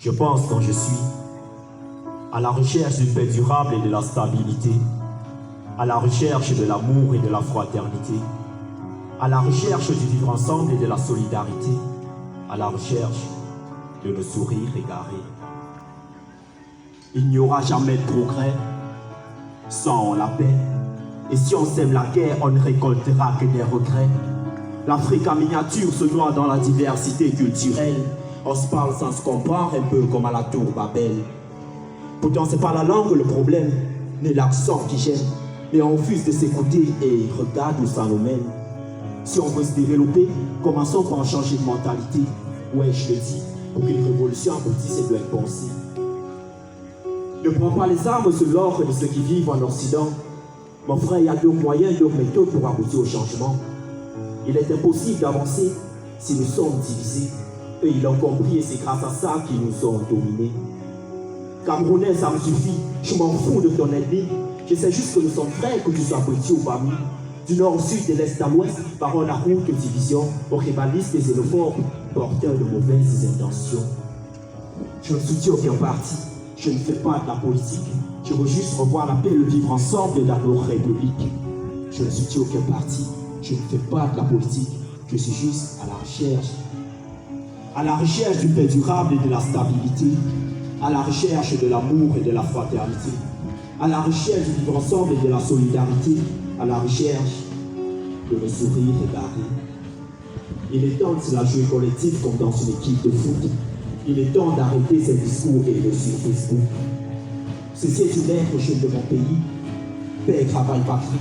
Je pense quand je suis à la recherche d'une paix durable et de la stabilité, à la recherche de l'amour et de la fraternité, à la recherche du vivre ensemble et de la solidarité, à la recherche de nos sourires égarés. Il n'y aura jamais de progrès sans la paix. Et si on sème la guerre, on ne récoltera que des regrets. L'Afrique en miniature se noie dans la diversité culturelle. On se parle sans se comprendre, un peu comme à la tour Babel. Pourtant c'est pas la langue le problème, ni l'accent qui gêne. Mais on refuse de s'écouter et regarde où ça nous mène. Si on veut se développer, commençons par changer de mentalité. Ouais, je le dis, pour qu'une révolution aboutisse, elle doit être pensée. Ne prends pas les armes sur l'ordre de ceux qui vivent en Occident. Mon frère, il y a d'autres moyens, d'autres méthodes pour aboutir au changement. Il est impossible d'avancer si nous sommes divisés. Eux, ils l'ont compris et c'est grâce à ça qu'ils nous ont dominés. Camerounais, ça me suffit, je m'en fous de ton ennemi. Je sais juste que nous sommes frères, que tu sois petit ou parmi. Du nord au sud, de l'est à l'ouest, par la route de division, aux rivalistes et xénophobes, porteurs de mauvaises intentions. Je ne soutiens aucun parti, je ne fais pas de la politique. Je veux juste revoir la paix et le vivre ensemble dans nos républiques. Je ne soutiens aucun parti, je ne fais pas de la politique. Je suis juste à la recherche d'une paix durable et de la stabilité, à la recherche de l'amour et de la fraternité, à la recherche du vivre ensemble et de la solidarité, à la recherche de nos sourires égarés. Il est temps de se la jouer collectif comme dans une équipe de foot. Il est temps d'arrêter ces discours et de sur Facebook. Ceci est une lettre au chef de mon pays. Paix, travail, patrie.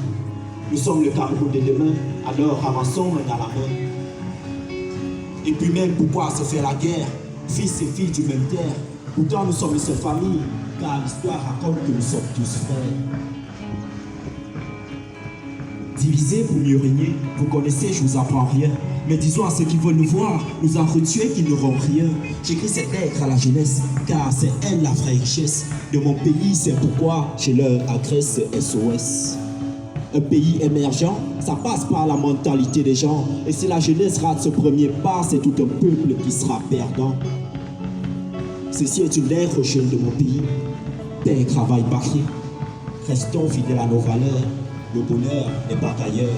Nous sommes le Cameroun de demain, alors avançons main dans la main. Et puis même, pourquoi se faire la guerre? Fils et filles du même terre. Pourtant nous sommes une seule famille, car l'histoire raconte que nous sommes tous frères. Divisés pour mieux régner, vous connaissez, je vous apprends rien. Mais disons à ceux qui veulent nous voir, nous entretuer qu'ils n'auront rien. J'écris cette lettre à la jeunesse, car c'est elle la vraie richesse de mon pays, c'est pourquoi je leur adresse SOS. Un pays émergent, ça passe par la mentalité des gens. Et si la jeunesse rate ce premier pas, c'est tout un peuple qui sera perdant. Ceci est une lettre aux jeunes de mon pays. Paix, travail, patrie. Restons fidèles à nos valeurs. Le bonheur n'est pas ailleurs.